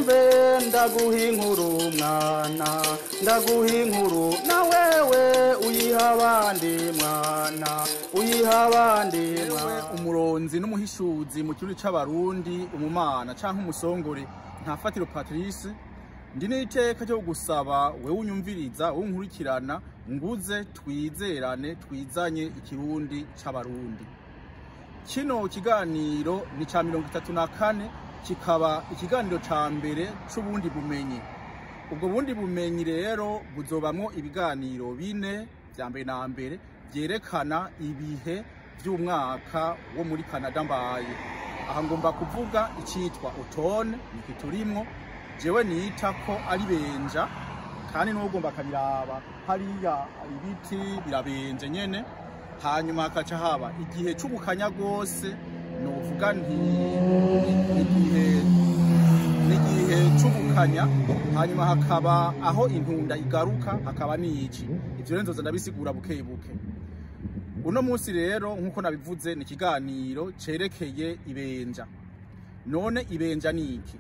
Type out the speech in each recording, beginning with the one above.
umve ndaguha inkuru mwana ndaguha inkuru na wewe uyiha abandi mwana uyiha abandi mwana. Umuronzi n'umuhishuzi mu kirundi c'abarundi umumana canke umusongore Ntafatiro Patrice ndi n'iteka ryo gusaba wewe unyumviriza unkurikirana nguze twizerane twizanye ikirundi c'abarundi. Kino kiganiro ni ca 34 kikaba ikiganiro ca mbere c'ubundi bumenyi. Ubwo bundi bumenyi rero buzobamwo ibiganiro bine vya mbere na mbere vyerekana ibihe vy'umwaka wo muri Canada mbaye. Aha ngomba kuvuga icitwa automne niki turimwo jewe nita ko ari benja kandi n'ugomba kabiraba hariya ibiti birabenje nyene. Hanyuma hakaca haba igihe c'ubukanya gose novuga nti igihe c'ubukanya, hanyuma hakaba aho intunda igaruka hakaba n'iki. Ivyo rero nzoza ndabisigura buke buke. Uno munsi rero nkuko nabivuze ni kiganiro cerekeye ibenja. None ibenja niki?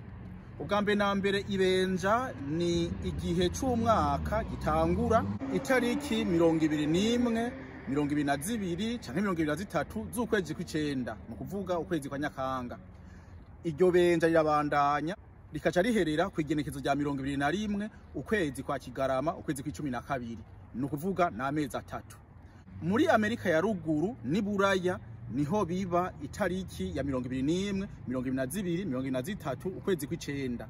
Ubwa mbere na mbere ibenja ni igihe c'umwaka gitangura itariki 21 22 canke 23 z'ukwezi kw'icenda, mu kuvuga ukwezi kwa Nyakanga. Iryo benja rirabandanya rikaca riherera ku igenekezo rya 21 ukwezi kwa Kigarama ukwezi kw'icumi ni ukuvuga n'amezi 3. Muri Amerika ya ruguru ni Buraya niho biba itariki ya 21 22 23 ukwezi kw'icenda.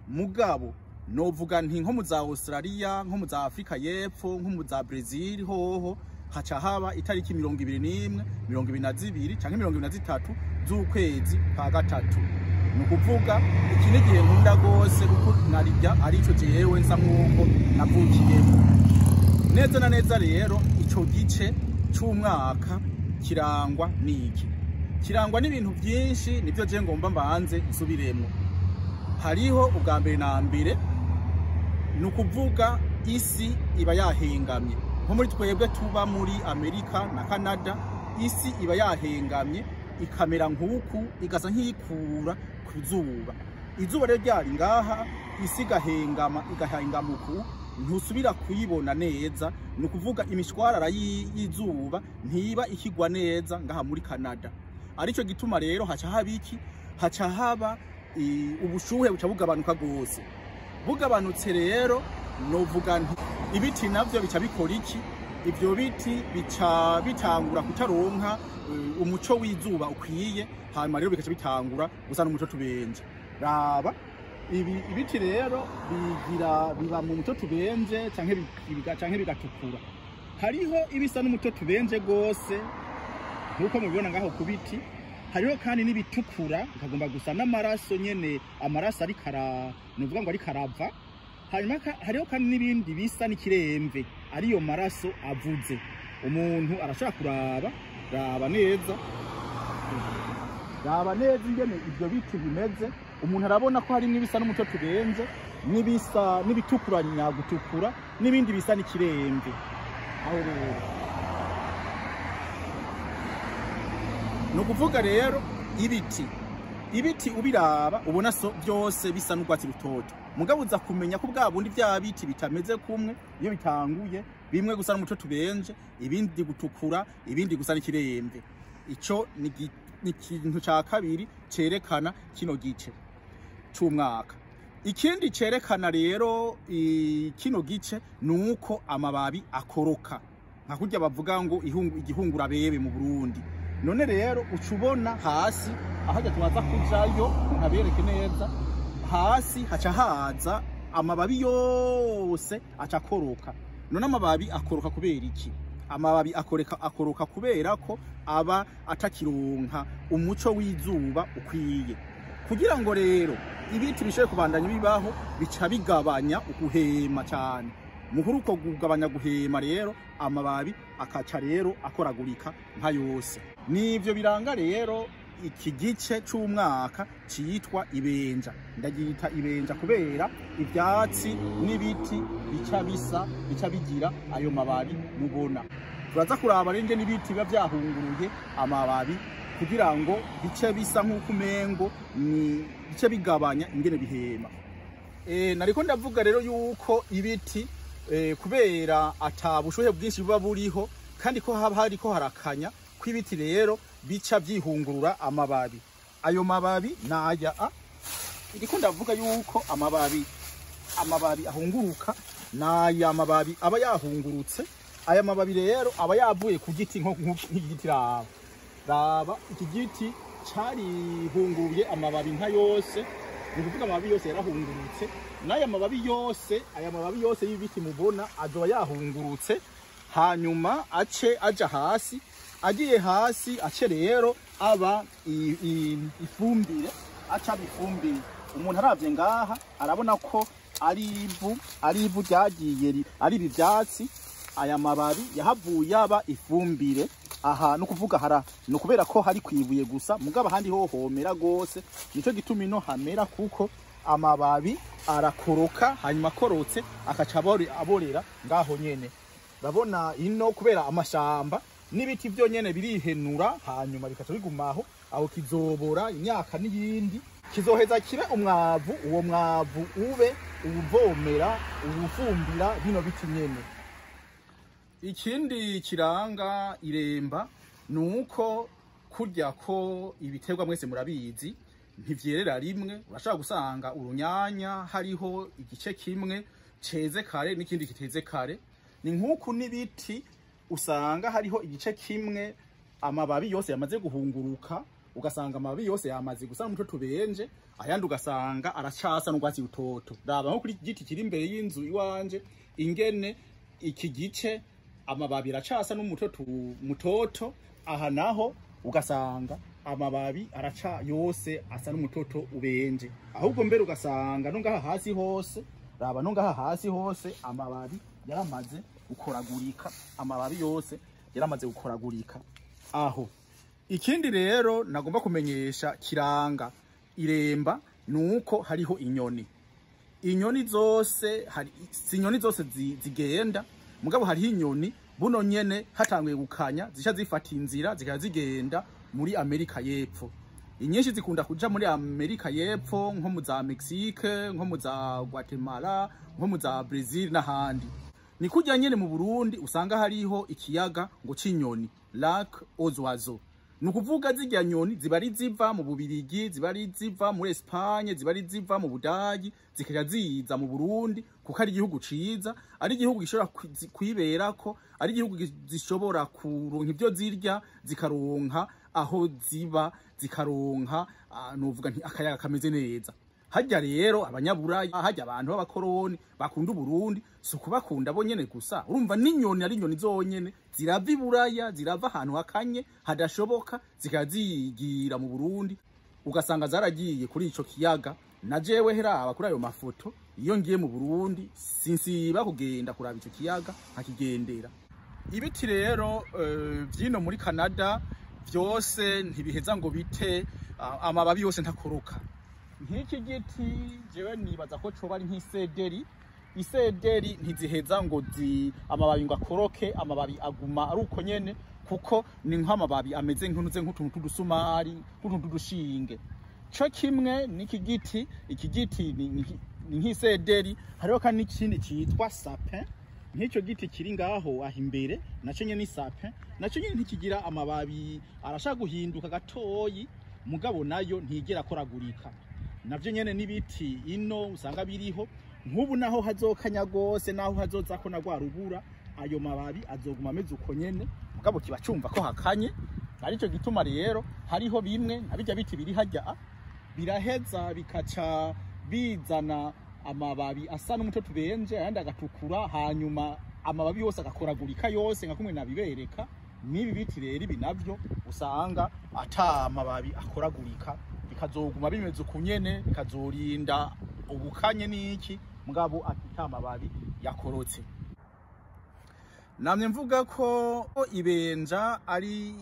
Mugabo novuga nti nko mu za Australia, nko mu za Afrika y'Epfo, nko mu za Brazil hoho haca haba itariki 21 22 canke 23 z'ukwezi kwa gatatu. Nukuvuga iki ni gihe nkunda gose kuko narirya arico jewe nsa nkuko navukiyemo. Neza na neza rero ico gice c'umwaka kirangwa niki? Kirangwa n'ibintu byinshi nivyo je ngomba mbanze nsubiremo. Hariho ubwa mbere na mbere nukuvuga isi iba yahengamye. Nko muri twebwe tuba muri Amerika na Canada, isi iba yahengamye ikamera nk'uku igasa nk'ikura ku zuba. Izuba rero ryari ngaha, isi igahengama uku ntusubira kuyibona neza. Nukuvuga imishwarara y'izuba ntiba ikigwa neza ngaha muri Canada. Arico gituma rero haca habiki, haca haba ubushuhe buca bugabanuka gose. Bugabanutse rero novuga nti ibiti navyo bica bikora iki? Ivyo biti bica bitangura kutaronka umuco w'izuba ukwiye, hanyuma rero bikaca bitangura gusa n'umuco tubenje. Raba ibiti rero biba mu muco tubenje canke bigatukura. Hariho ibisa n'umuco tubenje gose nkuko mubibona ngaho ku biti. Hariho kandi n'ibitukura bikagomba gusa n'amaraso nyene, amaraso ari novuga ngo ari karava. Hanyuma hariho kandi n'ibindi bisa n'ikiremve ariyo maraso avuze. Umuntu arashaka raba neza ingene ivyo biti bimeze. Umuntu arabona ko harimo ibisa n'umuco tubenje, n'ibisa n'ibitukura nyagutukura, n'ibindi bisa n'ikiremve. Aho rero no kuvuga rero ibiti ubiraba ubona byose bisa n'urwatsi rutoto. Mugabo uza kumenya ko bwa bundi vya biti bitameze kumwe iyo bitanguye, bimwe gusa n'umuco tubenje, ibindi gutukura, ibindi gusa n'ikiremve. Ico ni ikintu ca kabiri cerekana kino gice c'umwaka. Ikindi cerekana rero kino gice nuko amababi akoroka, nka kurya bavuga ngo igihungura bebe mu Burundi. None rero ucubona hasi aho tubaza kujayo ntabereke neza, hasi haca haza amababi yose aca akoroka. None amababi akoroka kubera iki? Amababi akoroka kubera ko aba atakironka umuco w'izuba ukwiye. Kugira ngo rero ibiti bishoye kubandanya bibaho, bica bigabanya uguhema cyane. Muhuru uko kugabanya guhema rero amababi akaca rero akoragurika nka yose. Nivyo biranga rero iki gice c'umwaka citwa ibenja. Ndagita ibenja kubera ivyatsi n'ibiti bica bigira ayo mababi mubona. Turaza kuraba renge n'ibiti biba vyahunguruye amababi kugira ngo bice bisa nk'uko umengo ni bice bigabanya ingene bihema. nariko ndavuga rero yuko ibiti kubera ata bushuhe bwinshi buba buriho kandi ko haba hariko harakanya kw'ibiti rero bica vyihungurura amababi. Ayo mababi naya ndiko ndavuga yuko amababi ahunguruka naya mababi aba yahungurutse. Aya mababi rero aba yavuye ku giti nk'igiti raba iki giti carihunguruye amababi nka yose, ni kuvuga amababi yose yarahungurutse. N'aya mababi yose, aya mababi yose y'ibiti mubona azoba yahungurutse, hanyuma ace aja hasi. Agiye hasi ace rero aba ifumbire, aca bifumbire. Umuntu aravye ngaha arabona ko ari ivu ryagiye ari ibi vyatsi. Aya mababi yahavuye aba ifumbire. Aha no kuvuga no kubera ko hari kwibuye gusa, mugaba handi ho homera gose, nico gituma ino hamera kuko amababi arakoroka, hanyuma akorotse akaca aborera ngaho nyene. Urabona ino kubera amashamba n'ibiti byo nyene birihenura, hanyuma bikaca bigumaho aho kizobora imyaka n'iyindi, kizoheza kibe umwavu. Uwo mwavu ube ubuvomera, ubufumbira bino biti nyene. Ikindi kiranga iremba nuko kurya ko ibiterwa mwese murabizi ntivyerera rimwe. Urashaka gusanga urunyanya hariho igice kimwe ceze kare n'ikindi kiteze kare. Ni nkuko n'ibiti usanga hariho igice kimwe amababi yose yamaze guhunguruka, ugasanga amababi yose yamaze gusa n'umuto tubenje, ayandi ugasanga aracasa n'urwatsi rutoto. Raba nko kuri igiti kiri imbere y'inzu iwanje ingene iki gice amababi aracasa mutoto, aha naho ugasanga amababi araca yose asa n'umutoto ubenje. Ahubwo mbere ugasanga no ngaha hasi hose, raba no ngaha hasi hose amababi yaramaze gukoragurika, amababi yose yaramaze gukoragurika aho. Ikindi rero nagomba kumenyesha kiranga iremba nuko hariho inyoni. Inyoni zose si inyoni zose zigenda, mugabo hariho inyoni buno nyene hatanguye gukanya zisha zifata inzira zikaya zigenda muri Amerika y'Epfo. Inyinshi zikunda kuja muri Amerika y'Epfo nko mu za Mexique, nko mu za Guatemala, nko mu za Brazil n'ahandi. Ni kujya nyene mu Burundi usanga hariho ikiyaga ngo c'inyoni, Lac aux Oiseaux. Nukuvuga zirya nyoni zibari ziva mu Bubirigi, zibari ziva muri Espagne, zibari ziva mu Budagi, zikaja ziza mu Burundi kuko ari igihugu ciza, ari igihugu gishobora kwiberako, ari igihugu zishobora kuronka ivyo zirya, zikaronka aho ziba, zikaronka novuga nti akayaga kameze neza. Harya rero abanyaburaya, harya abantu b'abakoroni bakunda Burundi, so kubakunda bo nyene gusa. Urumva n'inyoni ari inyoni zonyene zirava iburaya, zirava ahantu hakanye hadashoboka, zikazigira mu Burundi, ugasanga zaragiye kuri ico kiyaga. Na jewe heraba kuri ayo mafoto, iyo ngiye mu Burundi sinsiba kugenda kuraba ico kiyaga hakigendera. Ibiti rero vyino muri Canada vyose ntibiheza ngo bite amababi yose ntakoroka. Nk'iki giti jewe nibaza ko coba ari nk'isederi. Isederi ntiziheza ngo amababi ngo akoroke, amababi aguma ari uko nyene kuko ni nk'amababi ameze nk'utuntu tudusumari, utuntu tudushinge. Co kimwe n'iki giti, iki giti ni nk'isederi. Hariho kandi n'ikindi citwa sapin. Nk'icyo giti kiri ngaho aho imbere naco nyene ni sapin. Naco nyene ntikigira amababi, arashaka guhinduka gatoyi, mugabo nayo ntigera akoragurika. Navyo nyene n'ibiti ino usanga biriho. Nk'ubu naho hazokanya gose, naho hazoza ko nagwa rubura, ayo mababi azoguma ameze uko nyene, mugabo kiba cumva ko hakanye. Arico gituma rero hariho bimwe abijya biti biri hajya biraheza bikaca bizana amababi asa n'umuto tubenje, ayandi agatukura, hanyuma amababi yose agakoragurika yose nka kumwe nabibereka. Nibi biti rero ibi navyo usanga ata amababi akoragurika, bikazoguma bimeze ukunyene, bikazorinda ubukanye n'iki, mugabo ata amababi yakorotse. Namye mvuga ko ibenja ari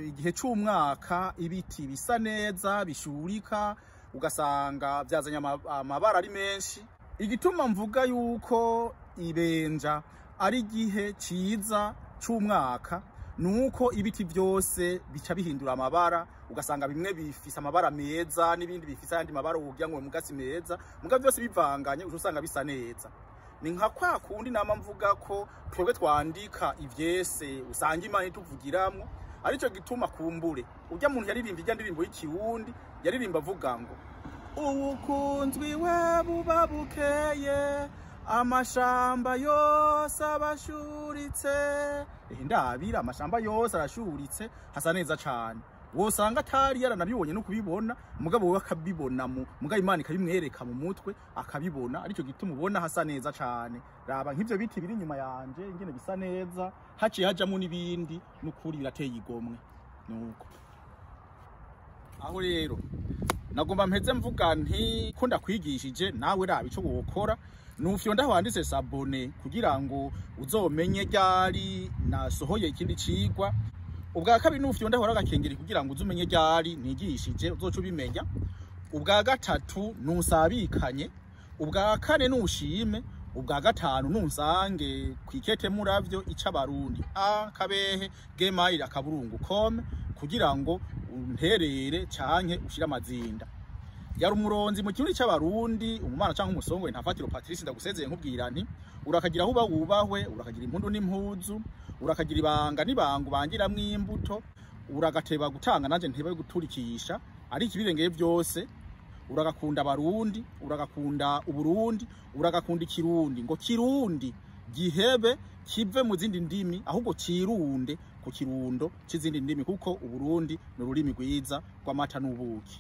igihe c'umwaka ibiti bisa neza bishurika, ugasanga byazanya amabara ari menshi. Igituma mvuga yuko ibenja ari igihe ciza c'umwaka nuko ibiti byose bica bihindura amabara, ugasanga bimwe bifise amabara meza n'ibindi bifise ayandi mabara ugira ngo mugasi meza, muga byose bivanganye usanga bisa neza. Ni nka kwa kundi nama mvuga ko twebwe twandika ivyese usanga Imana ituvugiramwo, arico gituma kumbure urya muntu yaririmba ijya ndirimbo y'ikirundi yaririmba avuga ngo ubukunzwi we buba bukeye amashamba yose abashuritse. Ndabira amashamba yose arashuritse hasa neza cane, wosanga atari yaranabibonye no kubibona mugabo we akabibona mugabo Imana ikabimwereka mu mutwe akabibona, arico gituma ubona hasa neza cane. Raba nk'ivyo biti biri inyuma yanje ingene bisa neza, haciye hajamo n'ibindi n'ukuri birateye igomwe. Nuko aho rero nagomba mpeze mvuga nti ko ndakwigishije nawe raba ico wokora, nufyonda wanditse sabone kugira ngo uzomenye ryari nasohoye ikindi cigwa. Ubwa kabiri nufyonda hora gakengeri kugira ngo uzumenye ryari nigishije uzoca ubimenya. Ubwa gatatu nusabikanye. Ubwa kane nushime. Ubwa gatanu nunsange kwikete muravyo ica barundi @gmail.com kugira ngo unterere canke ushira amazinda. Yari umuronzi mu kirundi c'abarundi umumana canke umusongwe Ntafatiro Patrice ndagusezeye nkubwira nti urakagira aho wubahwe, urakagira impundu n'impuzu, urakagira ibanga n'ibangu bangiramwe imbuto, uragateba gutanga nanje ntebe guturikisha, ari ikibirengeye byose. Uragakunda abarundi, uragakunda uburundi, uragakunda ikirundi, ngo kirundi gihebe kive mu zindi ndimi ahubwo cirunde ku kirundo c'izindi ndimi, kuko uburundi n'ururimi rwiza rw'amata n'ubuki.